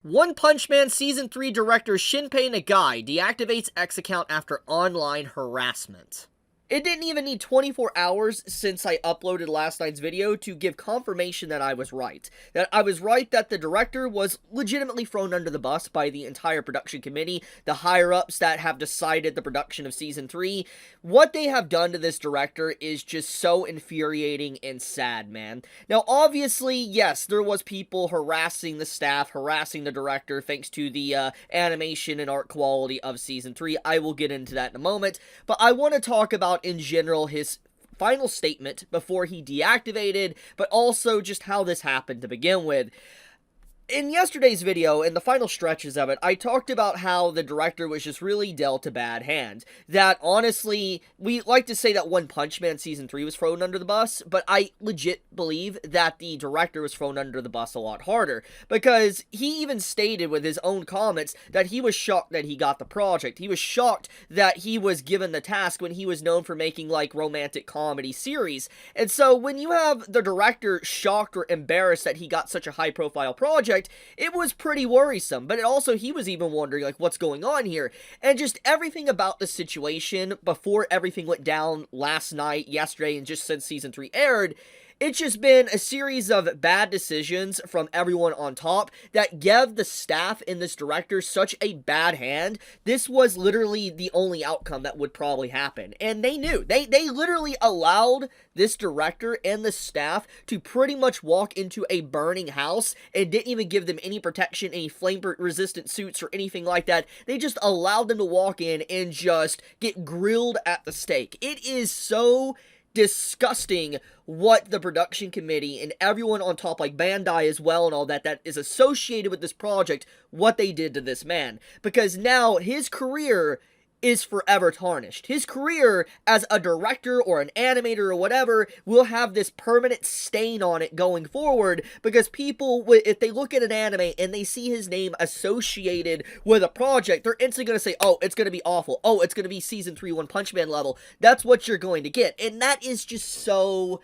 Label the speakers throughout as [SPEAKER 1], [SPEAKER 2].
[SPEAKER 1] One Punch Man Season 3 director Shinpei Nagai deactivates X account after online harassment. It didn't even need 24 hours since I uploaded last night's video to give confirmation that I was right. That I was right that the director was legitimately thrown under the bus by the entire production committee, the higher-ups that have decided the production of Season 3. What they have done to this director is just so infuriating and sad, man. Now, obviously, yes, there was people harassing the staff, harassing the director, thanks to the animation and art quality of Season 3. I will get into that in a moment, but I want to talk about in general his final statement before he deactivated, but also just how this happened to begin with. In yesterday's video, in the final stretches of it, I talked about how the director was just really dealt a bad hand. That, honestly, we like to say that One Punch Man Season 3 was thrown under the bus, but I legit believe that the director was thrown under the bus a lot harder. Because he even stated with his own comments that he was shocked that he got the project. He was shocked that he was given the task when he was known for making, like, romantic comedy series. And so, when you have the director shocked or embarrassed that he got such a high-profile project, it was pretty worrisome, but he was even wondering, like, what's going on here, and just everything about the situation before everything went down last night, yesterday, and just since Season 3 aired, it's just been a series of bad decisions from everyone on top that gave the staff and this director such a bad hand. This was literally the only outcome that would probably happen. And they knew. They literally allowed this director and the staff to pretty much walk into a burning house and didn't even give them any protection, any flame-resistant suits or anything like that. They just allowed them to walk in and just get grilled at the stake. It is so disgusting what the production committee and everyone on top, like Bandai as well and all that is associated with this project, what they did to this man. Because now his career is forever tarnished. His career as a director or an animator or whatever will have this permanent stain on it going forward, because people, if they look at an anime and they see his name associated with a project, they're instantly going to say, oh, it's going to be awful. Oh, it's going to be Season 3 One Punch Man level. That's what you're going to get. And that is just so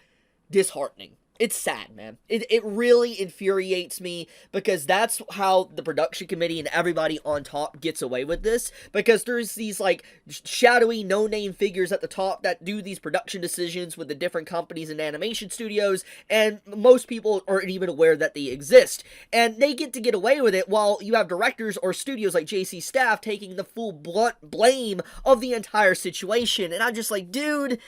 [SPEAKER 1] disheartening. It's sad, man. It really infuriates me, because that's how the production committee and everybody on top gets away with this, because there's these, like, shadowy, no-name figures at the top that do these production decisions with the different companies and animation studios, and most people aren't even aware that they exist, and they get away with it, while you have directors or studios like JC Staff taking the full blunt blame of the entire situation, and I'm just like, dude,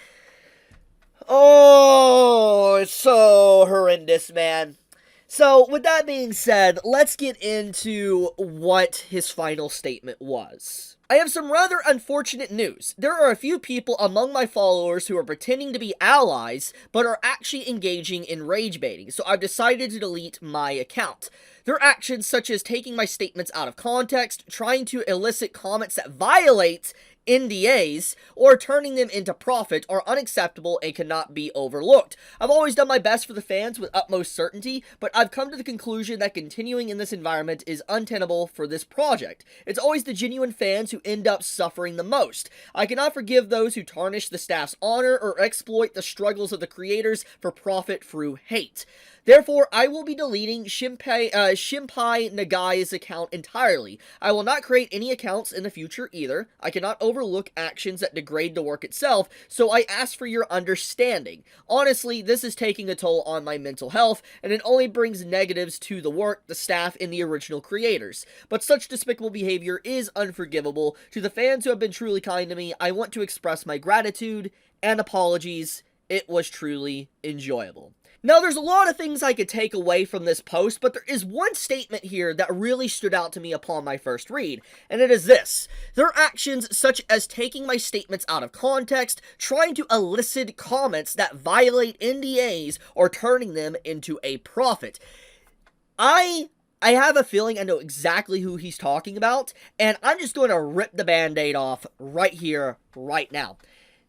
[SPEAKER 1] oh, it's so horrendous, man. So, with that being said, let's get into what his final statement was. I have some rather unfortunate news. There are a few people among my followers who are pretending to be allies, but are actually engaging in rage baiting, so I've decided to delete my account. Their actions, such as taking my statements out of context, trying to elicit comments that violate NDAs, or turning them into profit, are unacceptable and cannot be overlooked. I've always done my best for the fans with utmost certainty, but I've come to the conclusion that continuing in this environment is untenable for this project. It's always the genuine fans who end up suffering the most. I cannot forgive those who tarnish the staff's honor or exploit the struggles of the creators for profit through hate. Therefore, I will be deleting Shinpei Nagai's account entirely. I will not create any accounts in the future either. I cannot overlook actions that degrade the work itself, so I ask for your understanding. Honestly, this is taking a toll on my mental health, and it only brings negatives to the work, the staff, and the original creators. But such despicable behavior is unforgivable. To the fans who have been truly kind to me, I want to express my gratitude and apologies. It was truly enjoyable. Now, there's a lot of things I could take away from this post, but there is one statement here that really stood out to me upon my first read, and it is this. Their actions, such as taking my statements out of context, trying to elicit comments that violate NDAs, or turning them into a profit. I have a feeling I know exactly who he's talking about, and I'm just going to rip the band-aid off right here, right now.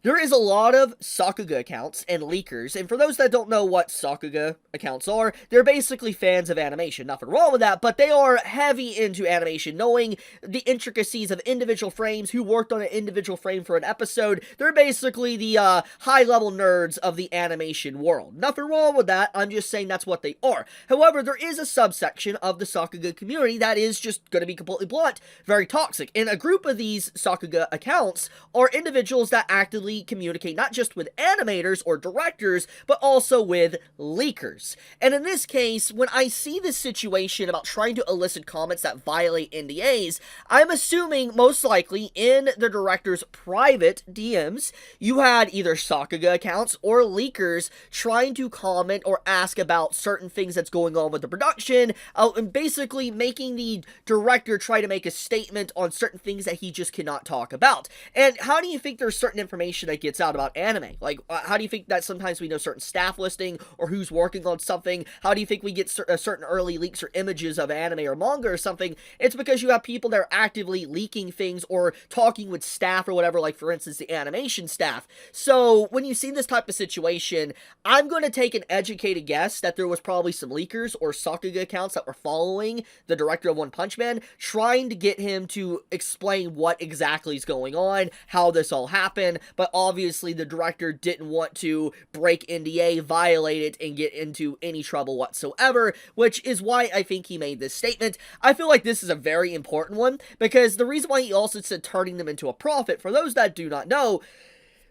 [SPEAKER 1] There is a lot of Sakuga accounts and leakers, and for those that don't know what Sakuga accounts are, they're basically fans of animation. Nothing wrong with that, but they are heavy into animation, knowing the intricacies of individual frames, who worked on an individual frame for an episode. They're basically the high-level nerds of the animation world. Nothing wrong with that, I'm just saying that's what they are. However, there is a subsection of the Sakuga community that is just going to be completely blunt, very toxic, and a group of these Sakuga accounts are individuals that actively communicate not just with animators or directors, but also with leakers. And in this case, when I see this situation about trying to elicit comments that violate NDAs, I'm assuming most likely in the director's private DMs, you had either Sakuga accounts or leakers trying to comment or ask about certain things that's going on with the production, and basically making the director try to make a statement on certain things that he just cannot talk about. And how do you think there's certain information that gets out about anime? Like, how do you think that sometimes we know certain staff listing or who's working on something? How do you think we get certain early leaks or images of anime or manga or something? It's because you have people that are actively leaking things or talking with staff or whatever, like for instance the animation staff. So when you see this type of situation, I'm going to take an educated guess that there was probably some leakers or Sakuga accounts that were following the director of One Punch Man, trying to get him to explain what exactly is going on, how this all happened, but obviously the director didn't want to break NDA, violate it, and get into any trouble whatsoever, which is why I think he made this statement. I feel like this is a very important one, because the reason why he also said turning them into a profit, for those that do not know,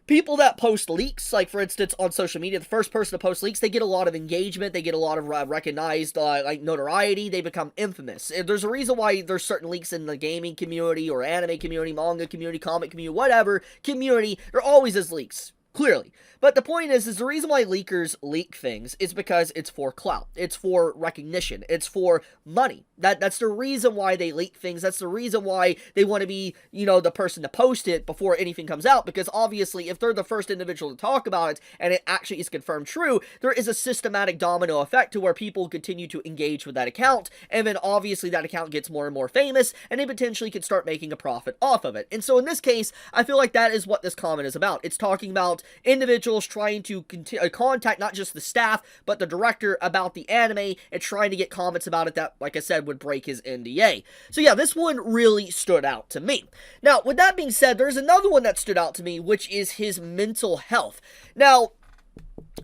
[SPEAKER 1] people that post leaks, like for instance on social media, the first person to post leaks, they get a lot of engagement, they get a lot of recognized like notoriety, they become infamous. And there's a reason why there's certain leaks in the gaming community or anime community, manga community, comic community, whatever community, there always is leaks. Clearly. But the point is the reason why leakers leak things is because it's for clout. It's for recognition. It's for money. That's the reason why they leak things. That's the reason why they want to be, you know, the person to post it before anything comes out. Because obviously, if they're the first individual to talk about it, and it actually is confirmed true, there is a systematic domino effect to where people continue to engage with that account, and then obviously that account gets more and more famous, and they potentially can start making a profit off of it. And so in this case, I feel like that is what this comment is about. It's talking about individuals trying to contact not just the staff, but the director about the anime, and trying to get comments about it that, like I said, would break his NDA. So yeah, this one really stood out to me. Now, with that being said, there's another one that stood out to me, which is his mental health. Now,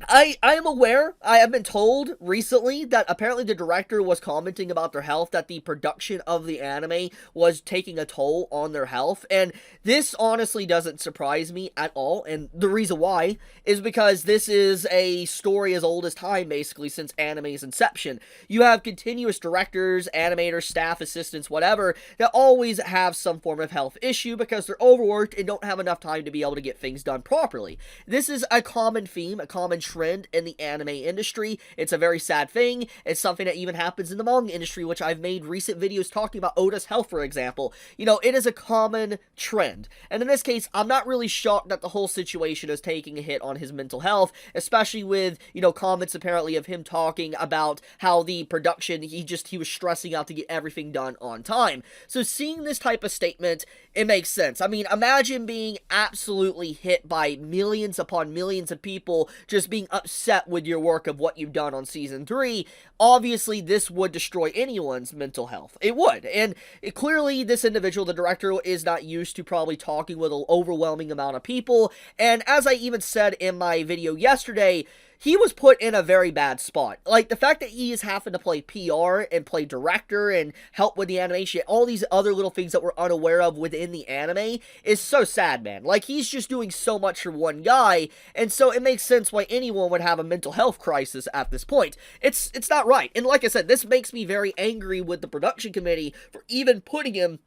[SPEAKER 1] I am aware, I have been told recently that apparently the director was commenting about their health, that the production of the anime was taking a toll on their health, and this honestly doesn't surprise me at all, and the reason why is because this is a story as old as time, basically, since anime's inception. You have continuous directors, animators, staff, assistants, whatever, that always have some form of health issue because they're overworked and don't have enough time to be able to get things done properly. This is a common theme, a common trend in the anime industry. It's a very sad thing. It's something that even happens in the manga industry, which I've made recent videos talking about Oda's health, for example. You know, it is a common trend. And in this case, I'm not really shocked that the whole situation is taking a hit on his mental health, especially with, you know, comments apparently of him talking about how the production, he was stressing out to get everything done on time. So seeing this type of statement, it makes sense. I mean, imagine being absolutely hit by millions upon millions of people just being upset with your work of what you've done on season 3. Obviously, this would destroy anyone's mental health. It would. And clearly, this individual, the director, is not used to probably talking with an overwhelming amount of people. And as I even said in my video yesterday, he was put in a very bad spot. Like, the fact that he is having to play PR and play director and help with the animation, all these other little things that we're unaware of within the anime is so sad, man. Like, he's just doing so much for one guy, and so it makes sense why anyone would have a mental health crisis at this point. It's not right. And like I said, this makes me very angry with the production committee for even putting him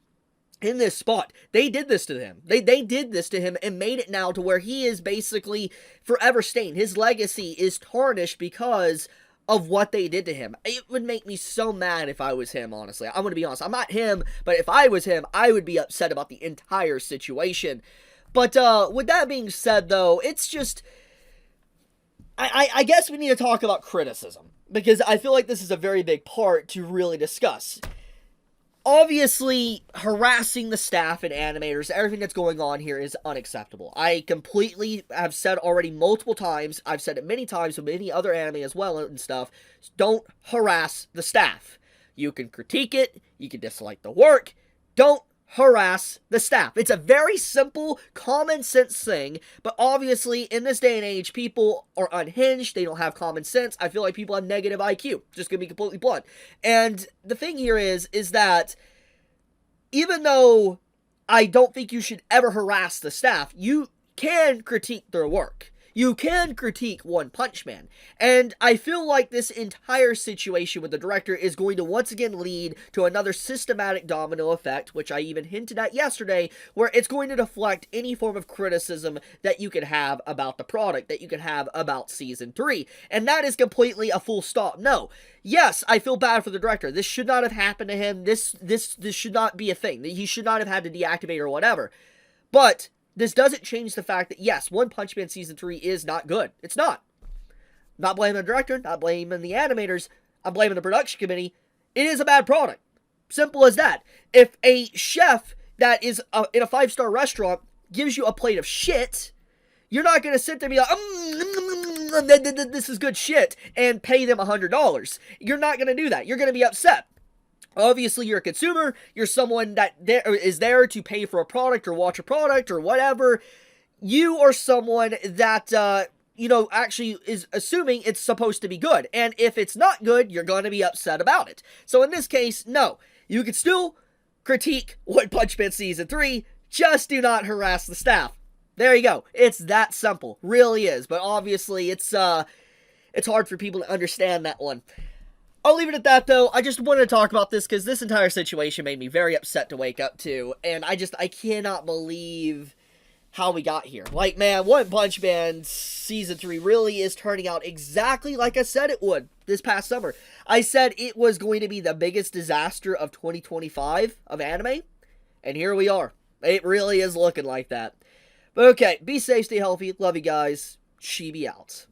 [SPEAKER 1] in this spot. They did this to him. They did this to him and made it now to where he is basically forever stained. His legacy is tarnished because of what they did to him. It would make me so mad if I was him, honestly. I'm going to be honest. I'm not him, but if I was him, I would be upset about the entire situation. But with that being said, though, it's just, I guess we need to talk about criticism, because I feel like this is a very big part to really discuss. Obviously, harassing the staff and animators, everything that's going on here is unacceptable. I completely have said already multiple times, I've said it many times with many other anime as well and stuff, don't harass the staff. You can critique it, you can dislike the work, don't harass the staff. It's a very simple, common sense thing, but obviously, in this day and age, people are unhinged, they don't have common sense. I feel like people have negative IQ, just gonna be completely blunt. And the thing here is that even though I don't think you should ever harass the staff, you can critique their work. You can critique One Punch Man. And I feel like this entire situation with the director is going to once again lead to another systematic domino effect, which I even hinted at yesterday, where it's going to deflect any form of criticism that you could have about the product, that you could have about Season 3. And that is completely a full stop. No. Yes, I feel bad for the director. This should not have happened to him. This should not be a thing. He should not have had to deactivate or whatever. But this doesn't change the fact that, yes, One Punch Man Season 3 is not good. It's not. Not blaming the director, not blaming the animators, I'm blaming the production committee. It is a bad product. Simple as that. If a chef that is in a 5-star restaurant gives you a plate of shit, you're not going to sit there and be like, this is good shit, and pay them $100. You're not going to do that. You're going to be upset. Obviously, you're a consumer, you're someone that is there to pay for a product or watch a product or whatever. You are someone that, actually is assuming it's supposed to be good. And if it's not good, you're going to be upset about it. So in this case, no. You can still critique One Punch Man Season 3, just do not harass the staff. There you go. It's that simple. Really is. But obviously, it's hard for people to understand that one. I'll leave it at that, though. I just wanted to talk about this because this entire situation made me very upset to wake up to, and I cannot believe how we got here. Like, man, One Punch Man Season 3 really is turning out exactly like I said it would this past summer. I said it was going to be the biggest disaster of 2025 of anime, and here we are. It really is looking like that. But okay, be safe, stay healthy, love you guys, Chibi out.